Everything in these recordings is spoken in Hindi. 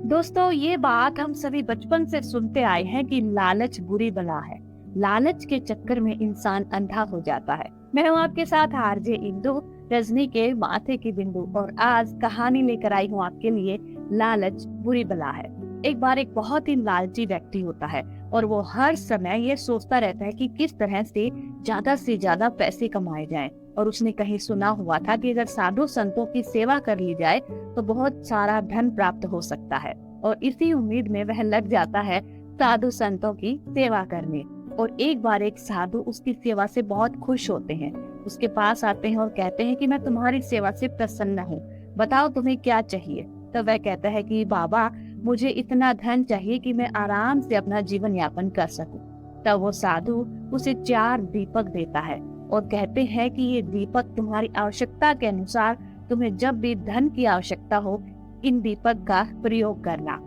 दोस्तों, ये बात हम सभी बचपन से सुनते आए हैं कि लालच बुरी बला है। लालच के चक्कर में इंसान अंधा हो जाता है। मैं हूँ आपके साथ आरजे इंदु, रजनी के माथे की बिंदु, और आज कहानी लेकर आई हूँ आपके लिए। लालच बुरी बला है। एक बार एक बहुत ही लालची व्यक्ति होता है और वो हर समय ये सोचता रहता है कि किस तरह से ज्यादा पैसे कमाए जाएं। और उसने कहीं सुना हुआ था कि अगर साधु संतों की सेवा कर ली जाए तो बहुत सारा धन प्राप्त हो सकता है। और इसी उम्मीद में वह लग जाता है साधु संतों की सेवा करने। और एक बार एक साधु उसकी सेवा से बहुत खुश होते हैं। उसके पास आते हैं और कहते हैं कि मैं तुम्हारी सेवा से प्रसन्न हूँ, बताओ तुम्हें क्या चाहिए। तो वह कहता है कि बाबा, मुझे इतना धन चाहिए कि मैं आराम से अपना जीवन यापन कर सकूं। तब वो साधु उसे 4 दीपक देता है और कहते हैं कि ये दीपक तुम्हारी आवश्यकता के अनुसार, तुम्हें जब भी धन की आवश्यकता हो, इन दीपक का प्रयोग करना।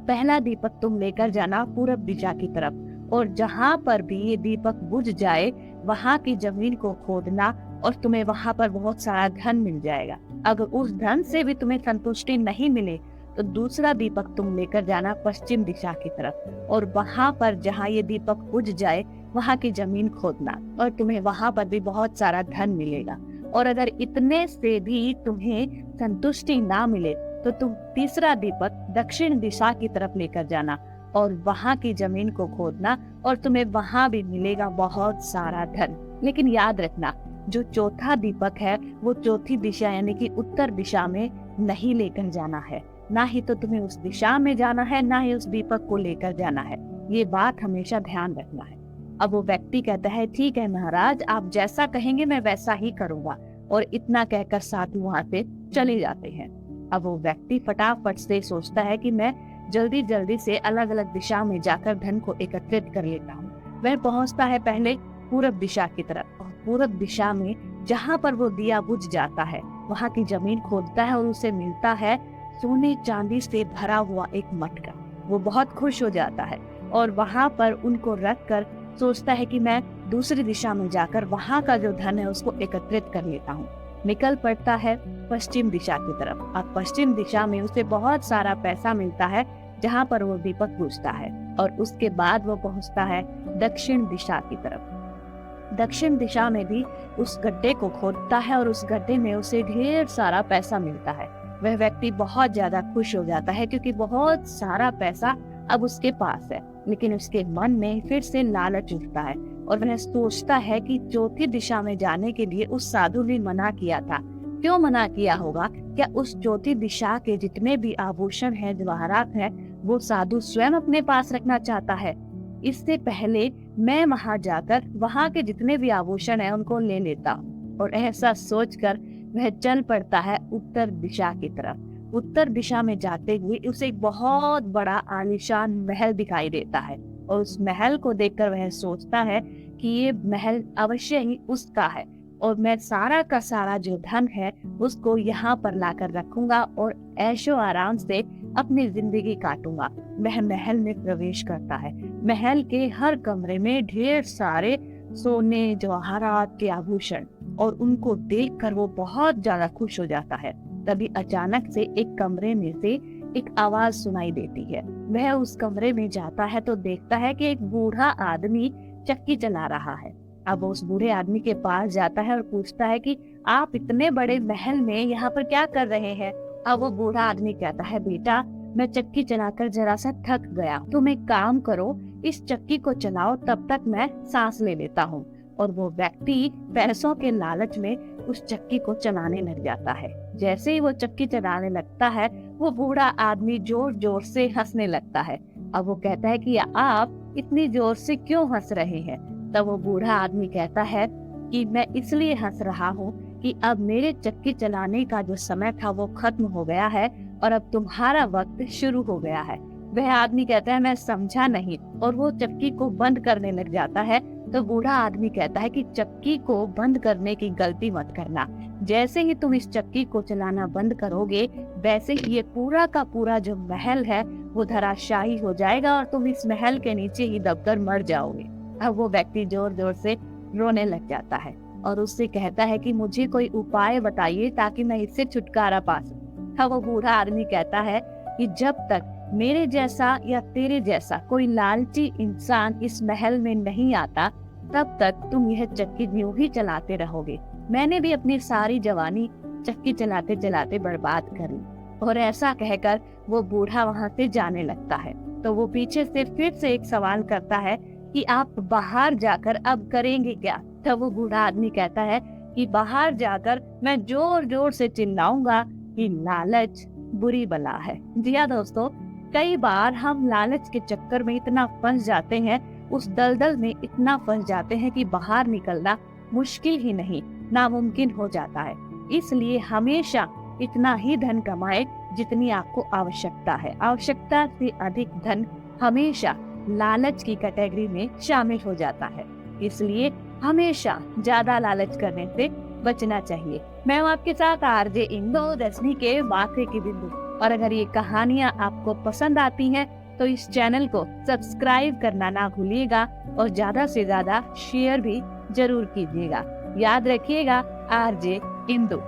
पहला दीपक तुम लेकर जाना पूरब दिशा की तरफ, और जहाँ पर भी ये दीपक बुझ जाए वहाँ की जमीन को खोदना, और तुम्हें वहाँ पर बहुत सारा धन मिल जाएगा। अगर उस धन से भी तुम्हें संतुष्टि नहीं मिले तो दूसरा दीपक तुम लेकर जाना पश्चिम दिशा की तरफ, और वहाँ पर जहाँ ये दीपक बुझ जाए वहाँ की जमीन खोदना, और तुम्हें वहाँ पर भी बहुत सारा धन मिलेगा। और अगर इतने से भी तुम्हें संतुष्टि ना मिले तो तुम तीसरा दीपक दक्षिण दिशा की तरफ लेकर जाना और वहाँ की जमीन को खोदना, और तुम्हें वहाँ भी मिलेगा बहुत सारा धन। लेकिन याद रखना, जो चौथा दीपक है वो चौथी दिशा यानी कि उत्तर दिशा में नहीं लेकर जाना है। ना ही तो तुम्हें उस दिशा में जाना है, ना ही उस दीपक को लेकर जाना है। ये बात हमेशा ध्यान रखना है। अब वो व्यक्ति कहता है, ठीक है महाराज, आप जैसा कहेंगे मैं वैसा ही करूंगा। और इतना कहकर साधु वहां से चले जाते हैं। अब वो व्यक्ति फटाफट से सोचता है कि मैं जल्दी जल्दी से अलग अलग दिशा में जाकर धन को एकत्रित कर लेता हूँ। वह पहुंचता है पहले पूरब दिशा की तरफ, और पूरब दिशा में जहाँ पर वो दिया बुझ जाता है वहाँ की जमीन खोदता है और उसे मिलता है सोने चांदी से भरा हुआ एक मटका। वो बहुत खुश हो जाता है और वहाँ पर उनको रख कर सोचता है कि मैं दूसरी दिशा में जाकर वहाँ का जो धन है उसको एकत्रित कर लेता हूँ। निकल पड़ता है पश्चिम दिशा की तरफ। अब पश्चिम दिशा में उसे बहुत सारा पैसा मिलता है जहाँ पर वो दीपक बुझता है, और उसके बाद वो पहुँचता है दक्षिण दिशा की तरफ। दक्षिण दिशा में भी उस गड्ढे को खोदता है और उस गड्ढे में उसे ढेर सारा पैसा मिलता है। वह व्यक्ति बहुत ज्यादा खुश हो जाता है क्योंकि बहुत सारा पैसा अब उसके पास है। लेकिन उसके मन में फिर से लालच उठता है और वह सोचता है कि चौथी दिशा में जाने के लिए उस साधु ने मना किया था। क्यों मना किया होगा? क्या उस चौथी दिशा के जितने भी आभूषण हैं, जवाहरात हैं, वो साधु स्वयं अपने पास रखना चाहता है? इससे पहले मैं वहां जाकर वहां के जितने भी आभूषण हैं उनको ले लेता हूँ। और ऐसा सोचकर वह चल पड़ता है उत्तर दिशा की तरफ। उत्तर दिशा में जाते हुए उसे एक बहुत बड़ा आलीशान महल दिखाई देता है, और उस महल को देखकर वह सोचता है कि ये महल अवश्य ही उसका है, और मैं सारा का सारा जो धन है उसको यहाँ पर लाकर रखूंगा और ऐशो आराम से अपनी जिंदगी काटूंगा। वह महल में प्रवेश करता है। महल के हर कमरे में ढेर सारे सोने जवाहरात के आभूषण, और उनको देखकर वो बहुत ज्यादा खुश हो जाता है। तभी अचानक से एक कमरे में से एक आवाज सुनाई देती है। वह उस कमरे में जाता है तो देखता है कि एक बूढ़ा आदमी चक्की चला रहा है। अब वो उस बूढ़े आदमी के पास जाता है और पूछता है कि आप इतने बड़े महल में यहाँ पर क्या कर रहे हैं? अब वो बूढ़ा आदमी कहता है, बेटा, मैं चक्की चलाकर जरा सा थक गया, तुम एक काम करो, इस चक्की को चलाओ, तब तक मैं सांस ले लेता हूँ। और वो व्यक्ति पैसों के लालच में उस चक्की को चलाने लग जाता है। जैसे ही वो चक्की चलाने लगता है वो बूढ़ा आदमी जोर जोर से हंसने लगता है। अब वो कहता है कि आप इतनी जोर से क्यों हंस रहे हैं? तब वो बूढ़ा आदमी कहता है कि मैं इसलिए हंस रहा हूँ कि अब मेरे चक्की चलाने का जो समय था वो खत्म हो गया है और अब तुम्हारा वक्त शुरू हो गया है। वह आदमी कहता है, मैं समझा नहीं, और वो चक्की को बंद करने लग जाता है। तो बूढ़ा आदमी कहता है कि चक्की को बंद करने की गलती मत करना। जैसे ही तुम इस चक्की को चलाना बंद करोगे वैसे ही ये पूरा का पूरा जो महल है वो धराशायी हो जाएगा और तुम इस महल के नीचे ही दबकर मर जाओगे। अब वो व्यक्ति जोर जोर से रोने लग जाता है और उससे कहता है कि मुझे कोई उपाय बताइए ताकि मैं इससे छुटकारा पा सकूं। अब वो बूढ़ा आदमी कहता है कि जब तक मेरे जैसा या तेरे जैसा कोई लालची इंसान इस महल में नहीं आता, तब तक तुम यह चक्की यूं ही चलाते रहोगे। मैंने भी अपनी सारी जवानी चक्की चलाते चलाते बर्बाद कर ली। और ऐसा कहकर वो बूढ़ा वहां से जाने लगता है। तो वो पीछे से फिर से एक सवाल करता है कि आप बाहर जाकर अब करेंगे क्या? तब वो बूढ़ा आदमी कहता है कि बाहर जाकर मैं जोर जोर से चिल्लाऊंगा कि लालच बुरी बला है। जी हाँ दोस्तों, कई बार हम लालच के चक्कर में इतना फंस जाते हैं, उस दलदल में इतना फंस जाते हैं कि बाहर निकलना मुश्किल ही नहीं, नामुमकिन हो जाता है। इसलिए हमेशा इतना ही धन कमाए जितनी आपको आवश्यकता है। आवश्यकता से अधिक धन हमेशा लालच की कैटेगरी में शामिल हो जाता है। इसलिए हमेशा ज्यादा लालच करने से बचना चाहिए। मैं हूँ आपके साथ आरजे इंदु, रजनी के माथे की बिंदु। और अगर ये कहानियाँ आपको पसंद आती हैं तो इस चैनल को सब्सक्राइब करना ना भूलिएगा और ज्यादा से ज्यादा शेयर भी जरूर कीजिएगा। याद रखिएगा, आरजे इंदु।